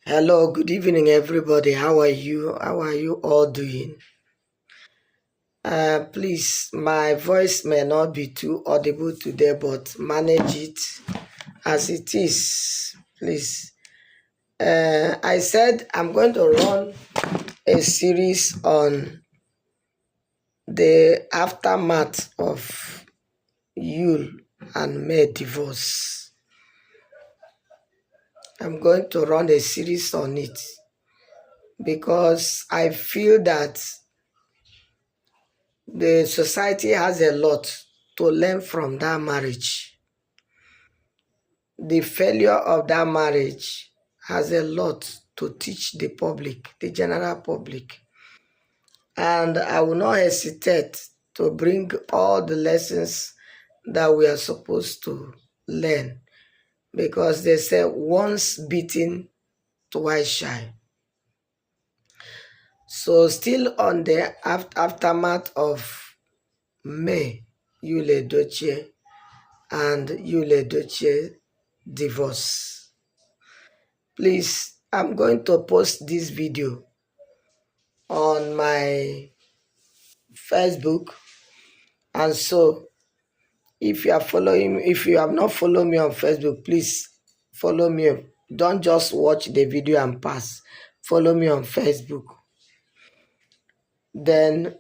Hello, good evening, everybody. How are you? How are you all doing? Please, my voice may not be too audible today, but manage it as it is. Please. I said I'm going to run a series on the aftermath of Yule and May divorce. I'm going to run a series on it because I feel that the society has a lot to learn from that marriage. The failure of that marriage has a lot to teach the public, the general public. And I will not hesitate to bring all the lessons that we are supposed to learn, because they say once beaten, twice shy. So still on the aftermath of May, Yule Edochie and Yule Edochie divorce. Please, I'm going to post this video on my Facebook, and so if you have not followed me on Facebook, please follow me. Don't just watch the video and pass. Follow me on Facebook. Then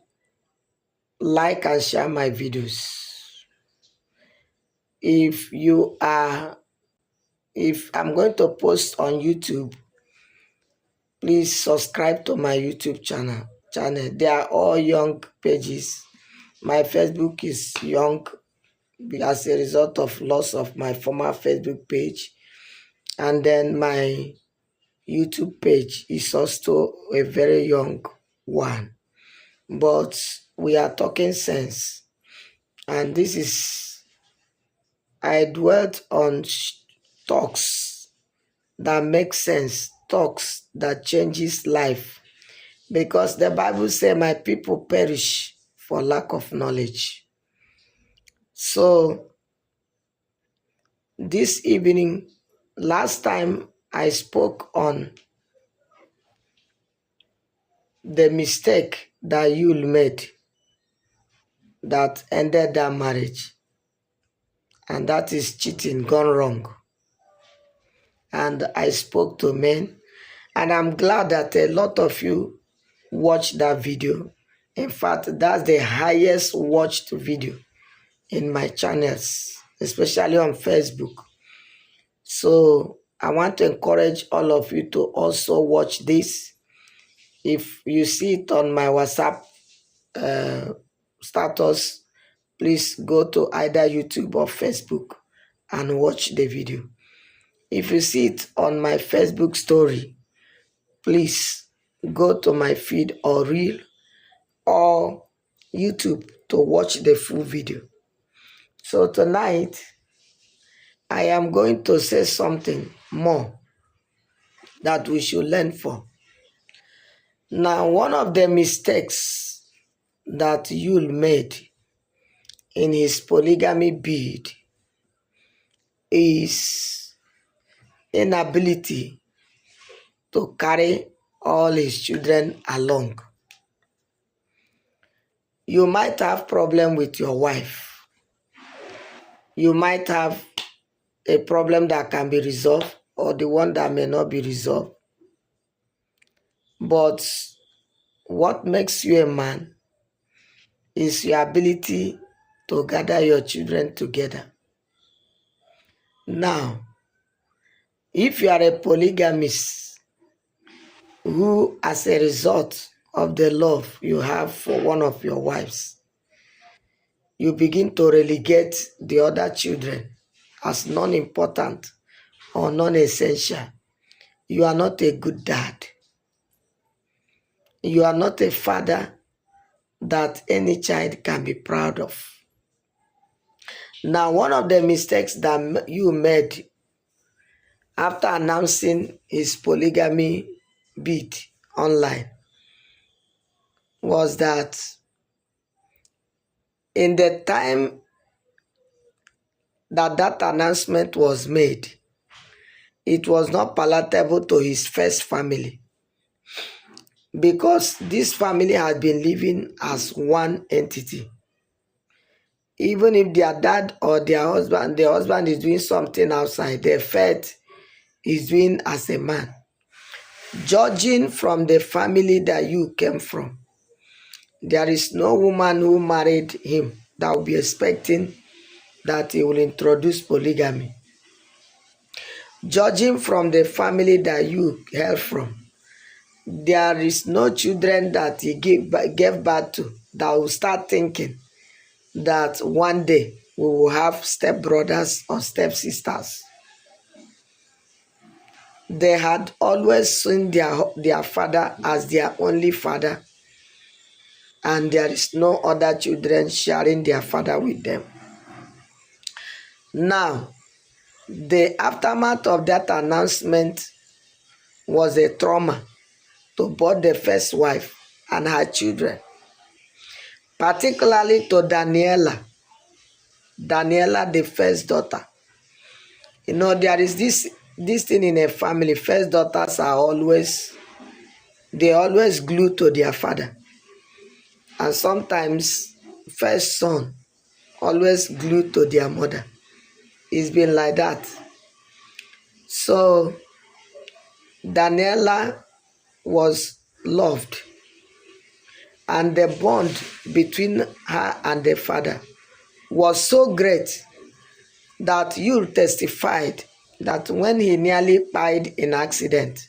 like and share my videos. If I'm going to post on YouTube, please subscribe to my YouTube channel. They are all young pages. My Facebook is young as a result of loss of my former Facebook page. And then my YouTube page is also a very young one. But we are talking sense. And this is, I dwelt on talks that make sense, talks that changes life. Because the Bible says my people perish for lack of knowledge. So this evening, last time I spoke on the mistake that Yule made that ended that marriage. And that is cheating gone wrong. And I spoke to men. And I'm glad that a lot of you watched that video. In fact, that's the highest watched video in my channels, especially on Facebook. So I want to encourage all of you to also watch this. If you see it on my WhatsApp status, please go to either YouTube or Facebook and watch the video. If you see it on my Facebook story, please go to my feed or reel or YouTube to watch the full video. So tonight, I am going to say something more that we should learn from. Now, one of the mistakes that Yule made in his polygamy bid is inability to carry all his children along. You might have problem with your wife. You might have a problem that can be resolved or the one that may not be resolved. But what makes you a man is your ability to gather your children together. Now, if you are a polygamist who, as a result of the love you have for one of your wives, you begin to relegate the other children as non-important or non-essential, you are not a good dad. You are not a father that any child can be proud of. Now, one of the mistakes that you made after announcing his polygamy bid online was that in the time that announcement was made, it was not palatable to his first family, because this family had been living as one entity. Even if their dad or their husband is doing something outside, they felt he's doing as a man. Judging from the family that you came from, there is no woman who married him that will be expecting that he will introduce polygamy. Judging from the family that you hail from, there is no children that he gave birth to that will start thinking that one day we will have stepbrothers or stepsisters. They had always seen their father as their only father, and there is no other children sharing their father with them. Now, the aftermath of that announcement was a trauma to both the first wife and her children, particularly to Daniela, the first daughter. You know, there is this thing in a family. First daughters are always glued to their father, and sometimes first son always glued to their mother. It's been like that. So Daniela was loved, and the bond between her and the father was so great that Yul testified that when he nearly died in accident,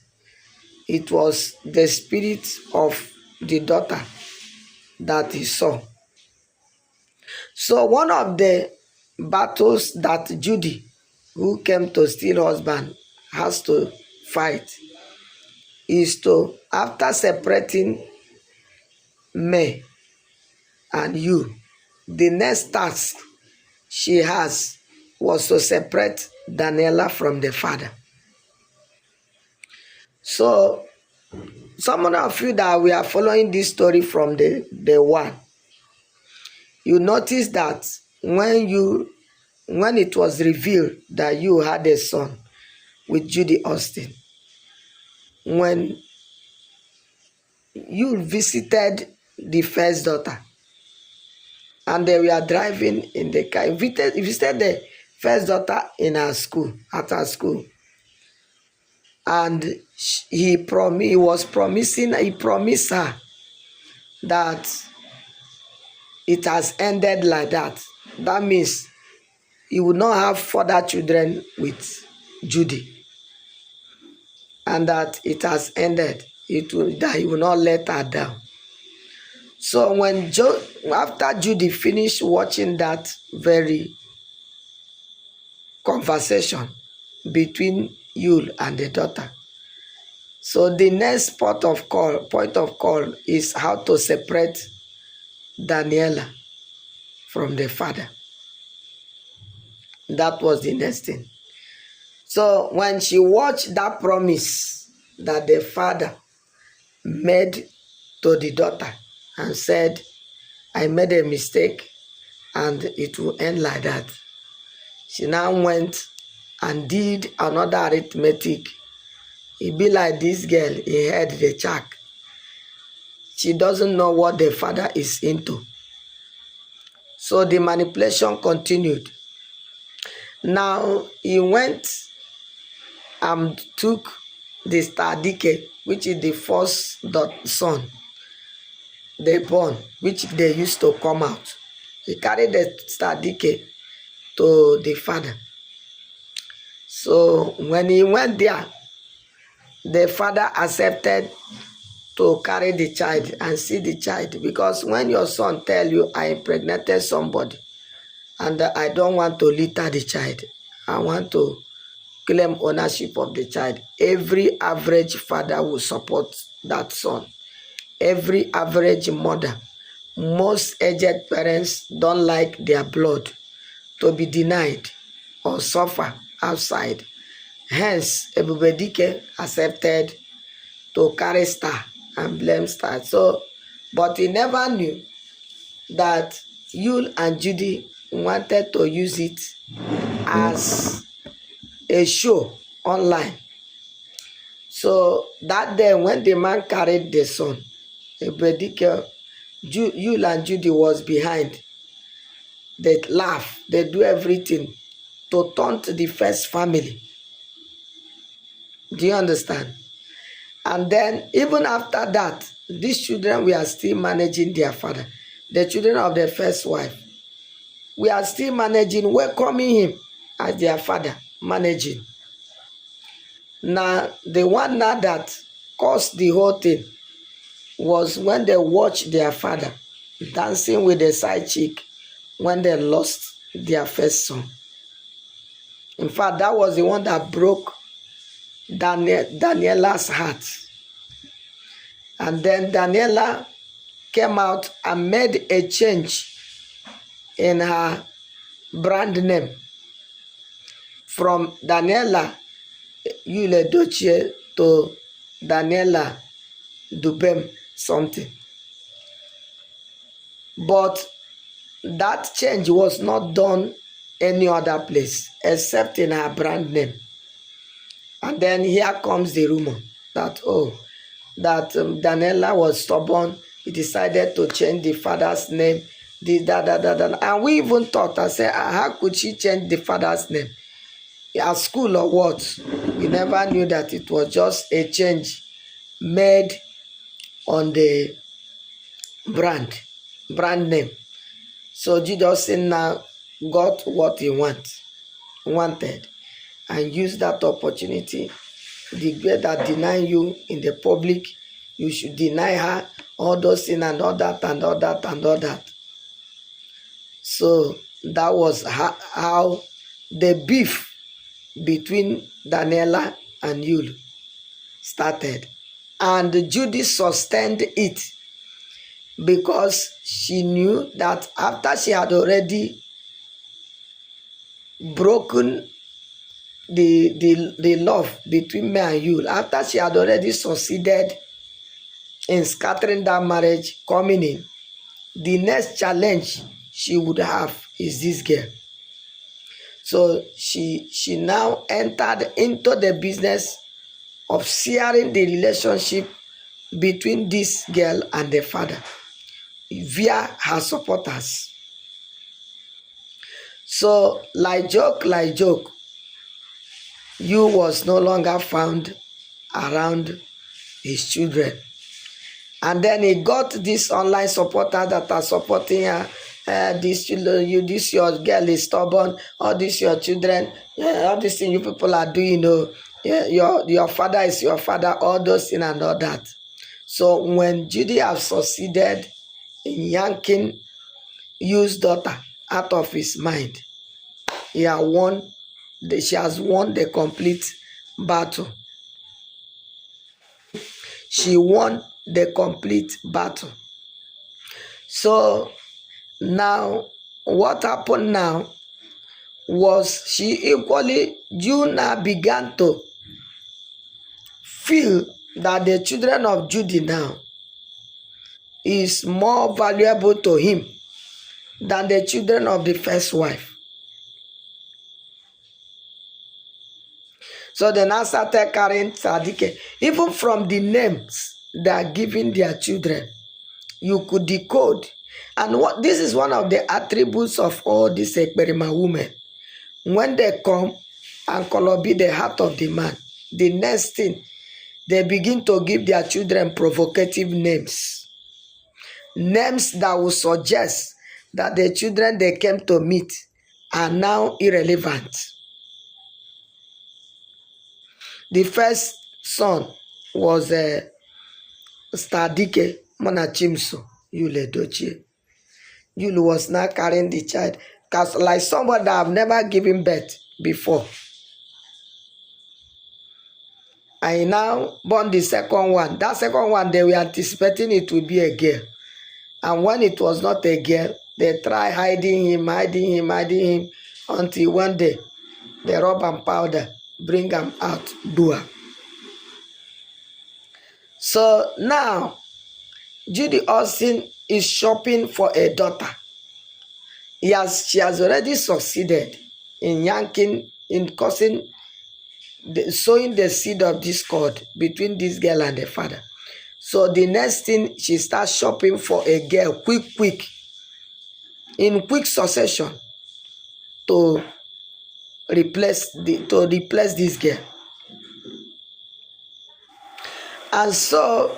it was the spirit of the daughter that he saw. So one of the battles that Judy, who came to steal husband, has to fight is to, after separating me and you, the next task she has was to separate Daniela from the father. So some of you that we are following this story from the one, you notice that when it was revealed that you had a son with Judy Austin, when you visited the first daughter and they were driving in the car, you visited the first daughter in her school, at her school, and he promised her that it has ended like that. That means he would not have further children with Judy, and that it has ended. That he will not let her down. So when after Judy finished watching that very conversation between Yul and the daughter, so the next point of call is how to separate Daniela from the father. That was the next thing. So when she watched that promise that the father made to the daughter and said, I made a mistake and it will end like that, she now went and did another arithmetic. It be like this girl, he had the check. She doesn't know what the father is into. So the manipulation continued. Now he went and took the Stardike, which is the first son they born, which they used to come out. He carried the Stardike to the father. So when he went there, the father accepted to carry the child and see the child, because when your son tell you, I impregnated somebody and I don't want to litter the child, I want to claim ownership of the child, every average father will support that son. Every average mother, most aged parents don't like their blood to be denied or suffer outside. Hence, Ebubedike accepted to carry Star and blame Star. So, but he never knew that Yul and Judy wanted to use it as a show online. So that day when the man carried the son, Ebedike, Yul and Judy was behind. They laugh, they do everything to taunt the first family. Do you understand? And then even after that, these children, we are still managing their father. The children of the first wife, we are still managing, welcoming him as their father, managing. Now, the one now that caused the whole thing was when they watched their father dancing with the side chick when they lost their first son. In fact, that was the one that broke Daniela's heart. And then Daniela came out and made a change in her brand name from Daniela Yul Edochie to Daniela Dubem something. But that change was not done any other place except in her brand name. And then here comes the rumor that, Daniela was stubborn. He decided to change the father's name. And we even thought, I said, how could she change the father's name? At school or what? We never knew that it was just a change made on the brand name. So Jesus now got what he wanted and used that opportunity. The girl that deny you in the public, you should deny her all those things and all that and all that and all that. So that was how the beef between Daniela and Yul started. And Judy sustained it because she knew that after she had already broken the love between me and Yul, after she had already succeeded in scattering that marriage coming in, the next challenge she would have is this girl. So she now entered into the business of searing the relationship between this girl and the father via her supporters. So like joke, Yul was no longer found around his children. And then he got these online supporters that are supporting her. This your girl is stubborn. All this your children. All these things you people are doing. Your father is your father. All those things and all that. So when Judy have succeeded in yanking Yul's daughter out of his mind, she has won the complete battle. She won the complete battle. So now what happened now was Juna began to feel that the children of Judy now is more valuable to him than the children of the first wife. So they now started carrying Sadike. Even from the names they are giving their children, you could decode. And this is one of the attributes of all these Ekperima women. When they come and Kolobi the heart of the man, the next thing, they begin to give their children provocative names. Names that will suggest that the children they came to meet are now irrelevant. The first son was Stadike Monachimso Yul Edochie. Yul was now carrying the child, because like somebody that have never given birth before. I now born the second one. That second one, they were anticipating it would be a girl. And when it was not a girl, they try hiding him, until one day, they rub and powder, bring him out, Dua. So now, Judy Austin is shopping for a daughter. She has already succeeded in causing sowing the seed of discord between this girl and the father. So the next thing, she starts shopping for a girl quick, in quick succession, to replace this girl. And so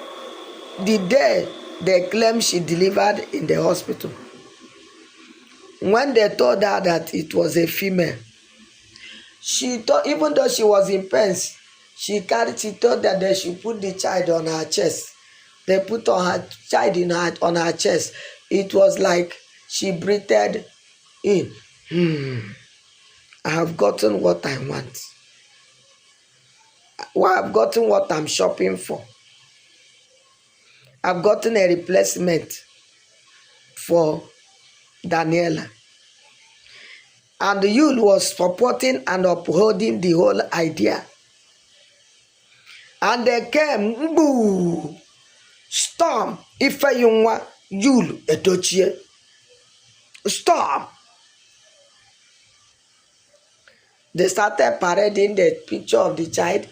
the day they claim she delivered in the hospital, when they told her that it was a female, she thought, even though she was in pains, she thought that they should put the child on her chest. They put on her child on her chest. It was like she breathed in. I have gotten what I want. Well, I've gotten what I'm shopping for. I've gotten a replacement for Daniela. And Yul was supporting and upholding the whole idea. And they came, boo, storm, Ifeyunwa, Yul, Edochie. Storm. They started parading the picture of the child.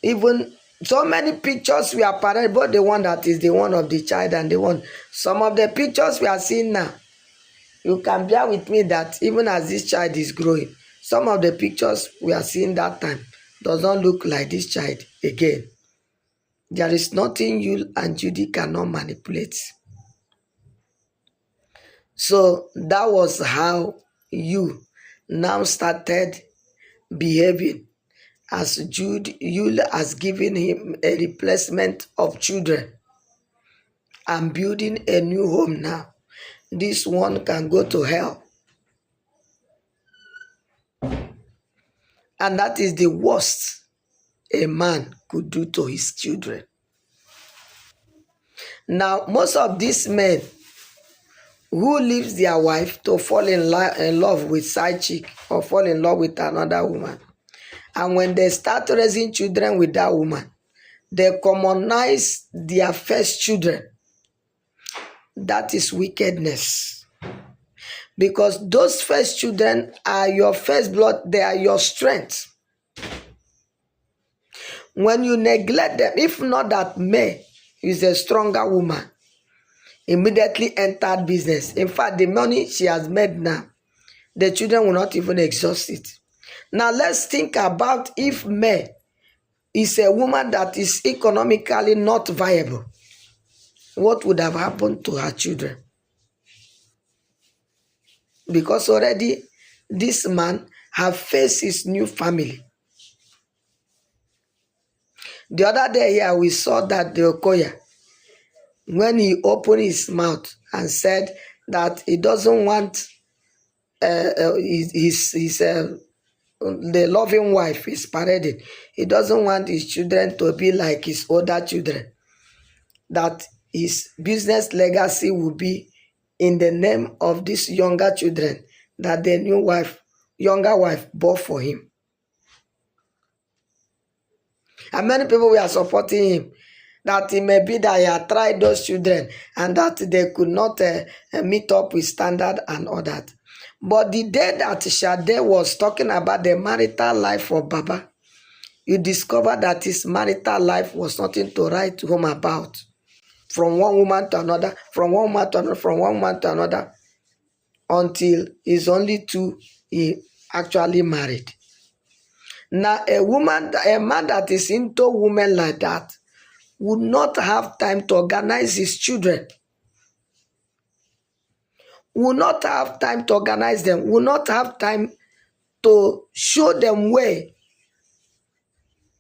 Even so many pictures we are parading, but the one that is the one of the child and the one. Some of the pictures we are seeing now, you can bear with me that even as this child is growing, some of the pictures we are seeing that time does not look like this child again. There is nothing you and Judy cannot manipulate. So that was how you now started behaving, as Yul has given him a replacement of children and building a new home now. This one can go to hell. And that is the worst a man could do to his children. Now, most of these men who leaves their wife to fall in love with side chick or fall in love with another woman, and when they start raising children with that woman, they commonize their first children. That is wickedness. Because those first children are your first blood, they are your strength. When you neglect them, if not that May is a stronger woman, immediately entered business. In fact, the money she has made now, the children will not even exhaust it. Now let's think about if May is a woman that is economically not viable. What would have happened to her children? Because already this man have faced his new family. The other day here, we saw that the Okoya, when he opened his mouth and said that he doesn't want the loving wife is parading. He doesn't want his children to be like his older children. That his business legacy will be in the name of these younger children that the younger wife bought for him. And many people were supporting him, that it may be that he had tried those children and that they could not meet up with standard and all that. But the day that Shade was talking about the marital life of Baba, you discover that his marital life was nothing to write home about. From one woman to another, from one woman to another, from one woman to another, until it's only two he actually married. Now, a man that is into women like that would not have time to organize his children, will not have time to organize them, will not have time to show them way,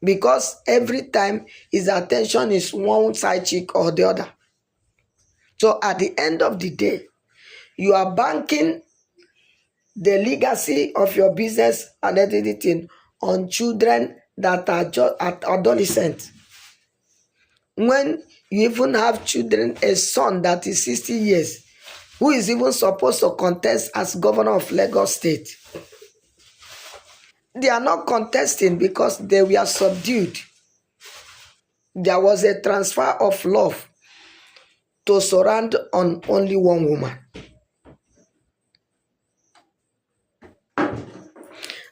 because every time his attention is one side chick or the other. So at the end of the day, you are banking the legacy of your business and everything on children that are just at adolescent. When you even have children, a son that is 60 years, who is even supposed to contest as governor of Lagos State. They are not contesting because they were subdued. There was a transfer of love to surround on only one woman.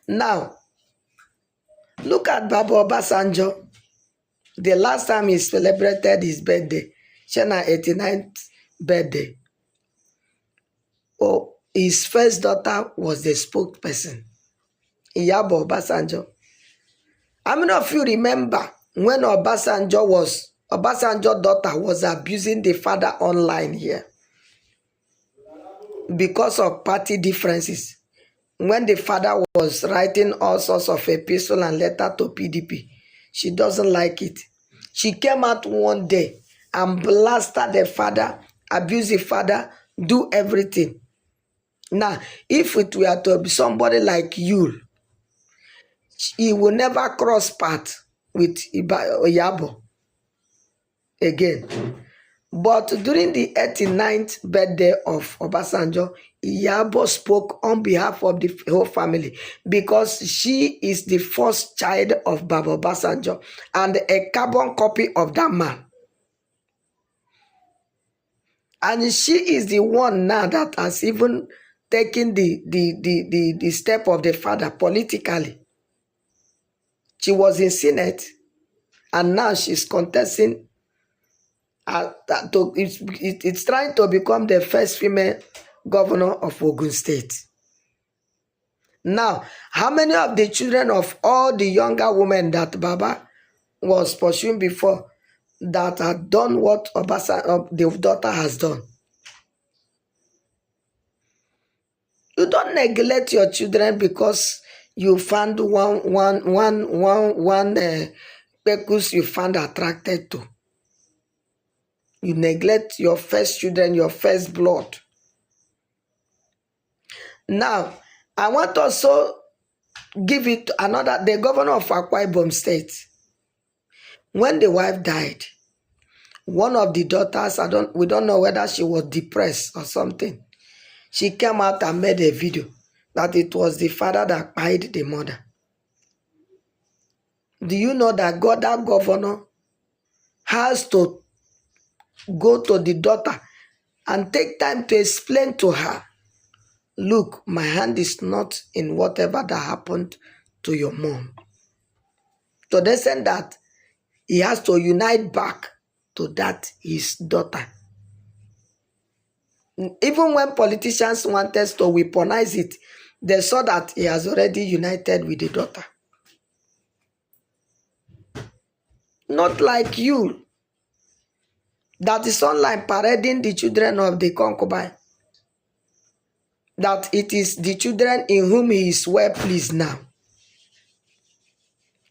Now, Look at Baba Obasanjo. The last time he celebrated his birthday, Shana 89th birthday. Oh, his first daughter was the spokesperson, Iyabo Obasanjo. How many of you remember when Obasanjo's daughter was abusing the father online here because of party differences? When the father was writing all sorts of epistle and letter to PDP, she doesn't like it. She came out one day and blasted the father, abused the father, do everything. Now, if it were to be somebody like you, he will never cross path with Iyabo again. But during the 89th birthday of Obasanjo, Iyabo spoke on behalf of the whole family because she is the first child of Baba Obasanjo and a carbon copy of that man. And she is the one now that has even taken the step of the father politically. She was in Senate and now she's contesting. It's trying to become the first female governor of Ogun State. Now, how many of the children of all the younger women that Baba was pursuing before that had done what the daughter has done? You don't neglect your children because you found one pecus you found attracted to. You neglect your first children, your first blood. Now, I want to also give it another, the governor of Akwa Ibom State. When the wife died, one of the daughters, we don't know whether she was depressed or something. She came out and made a video that it was the father that killed the mother. Do you know that that governor has to go to the daughter and take time to explain to her, look, my hand is not in whatever that happened to your mom. To the extent that he has to unite back to that his daughter. Even when politicians wanted to weaponize it, they saw that he has already united with the daughter. Not like you, that is online parading the children of the concubine. That it is the children in whom he is well pleased now.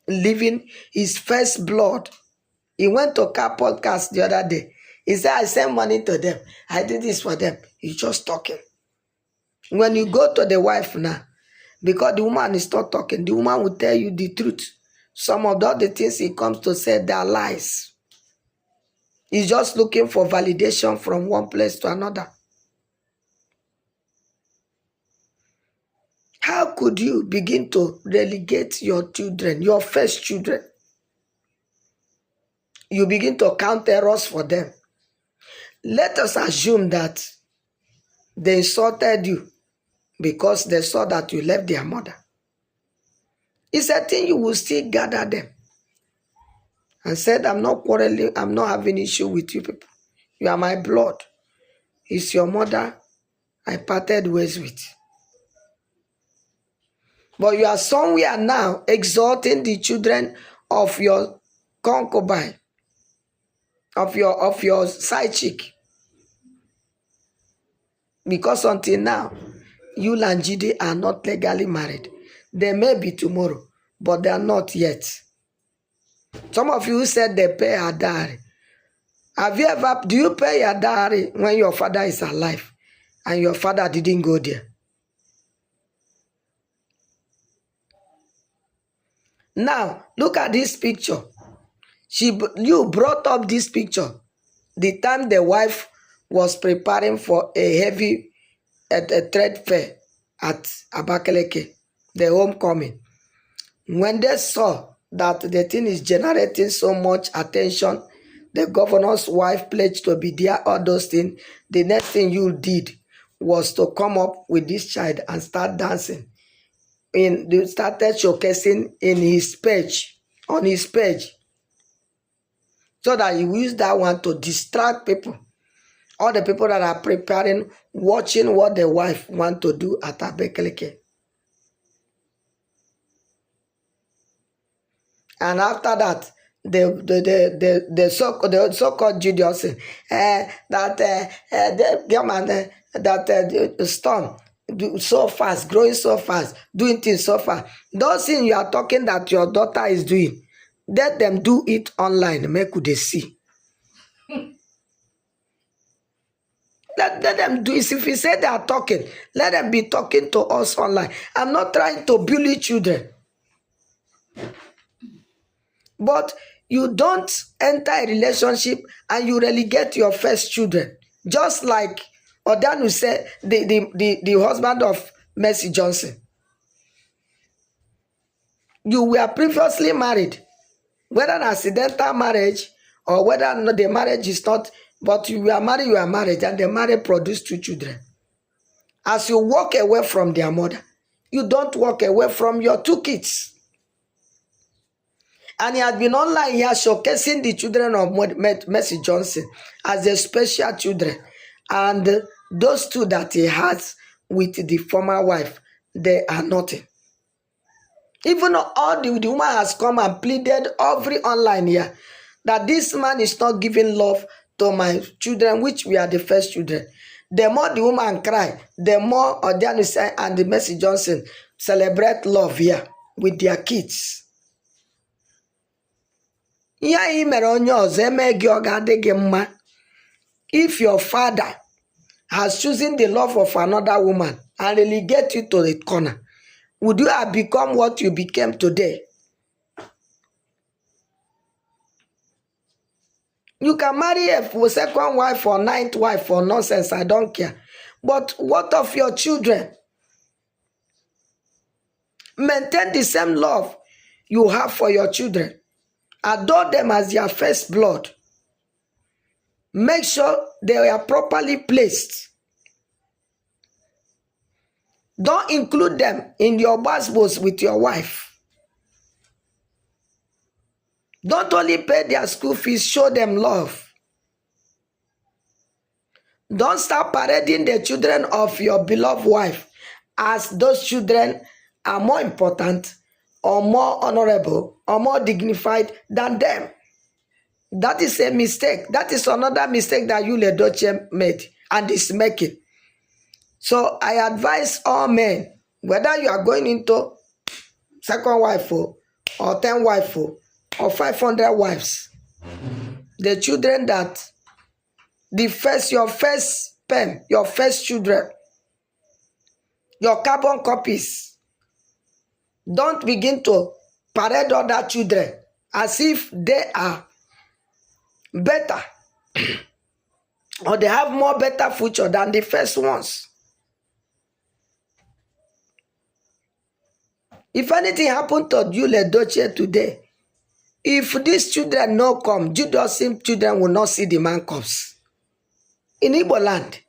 Living his first blood. He went to car podcast the other day. He said, I sent money to them. I did this for them. He's just talking. When you go to the wife now, because the woman is not talking, the woman will tell you the truth. Some of the other things he comes to say, they are lies. He's just looking for validation from one place to another. How could you begin to relegate your children, your first children? You begin to count errors for them. Let us assume that they insulted you because they saw that you left their mother. It's a thing you will still gather them and said, I'm not quarreling, I'm not having issue with you people. You are my blood. It's your mother I parted ways with. But you are somewhere now exalting the children of your concubine, of your side chick. Because until now, you and Jide are not legally married. They may be tomorrow, but they are not yet. Some of you said they pay a dowry. Do you pay a dowry when your father is alive and your father didn't go there? Now, look at this picture. You brought up this picture the time the wife was preparing for a heavy trade fair at Abakaleke, the homecoming. When they saw that the thing is generating so much attention, the governor's wife pledged to be there, all those things, the next thing you did was to come up with this child and start dancing. they started showcasing in his page, on his page, so that he will use that one to distract people. All the people that are preparing, watching what the wife want to do at Abakaliki. And after that, the so-called Judas the storm so fast, growing so fast, doing things so fast. Those things you are talking that your daughter is doing, let them do it online. Make they see. Let them do it. If you say they are talking, let them be talking to us online. I'm not trying to bully children. But you don't enter a relationship and you relegate your first children. Just like Odanu said, the husband of Mercy Johnson. You were previously married, whether an accidental marriage or whether not the marriage is not, but you are married, and the marriage produced 2 children. As you walk away from their mother, you don't walk away from your 2 kids. And he has been online here showcasing the children of Mercy Johnson as the special children. And those 2 that he has with the former wife, they are nothing. Even all the woman has come and pleaded every online here that this man is not giving love to my children, which we are the first children. The more the woman cry, the more Odianisa and the Mercy Johnson celebrate love here with their kids. If your father has chosen the love of another woman and relegate you to the corner, would you have become what you became today? You can marry a 2nd wife or 9th wife for nonsense, I don't care. But what of your children? Maintain the same love you have for your children. Adore them as your first blood. Make sure they are properly placed. Don't include them in your basbos with your wife. Don't only pay their school fees, show them love. Don't start parading the children of your beloved wife as those children are more important or more honorable or more dignified than them. That is a mistake. That is another mistake that Yul Edochie made and is making. So I advise all men, whether you are going into 2nd wife or 10 wife or 500 wives, the children that your first pen, your first children, your carbon copies, don't begin to parade other children as if they are better or they have more better future than the first ones. If anything happened to Yul Edochie today, if these children no come, Judas children will not see the man corpse. In Igbo land,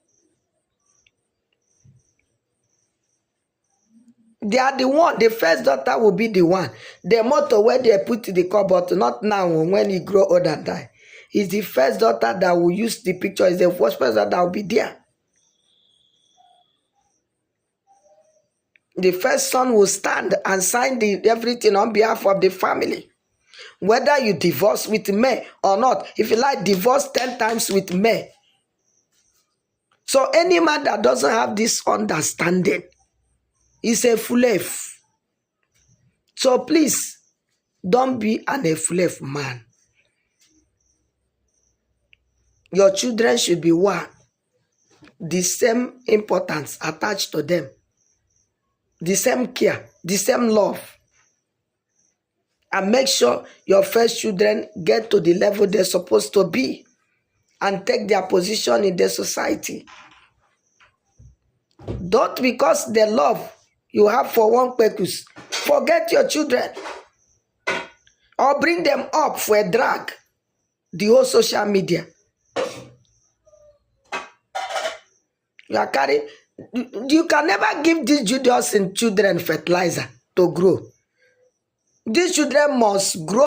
they are the one, the first daughter will be the one. The motto where they put the cupboard, not now when he grow old and die. Is the first daughter that will use the picture, is the first person that will be there. The first son will stand and sign everything on behalf of the family. Whether you divorce with me or not, if you like, divorce 10 times with me. So any man that doesn't have this understanding is a fool. So please, don't be a fool man. Your children should be one. The same importance attached to them. The same care, the same love. And make sure your first children get to the level they're supposed to be and take their position in the society. Don't, because the love you have for one purpose, forget your children or bring them up for a drag. The whole social media. You are carrying You can never give these Judaism children fertilizer to grow. These children must grow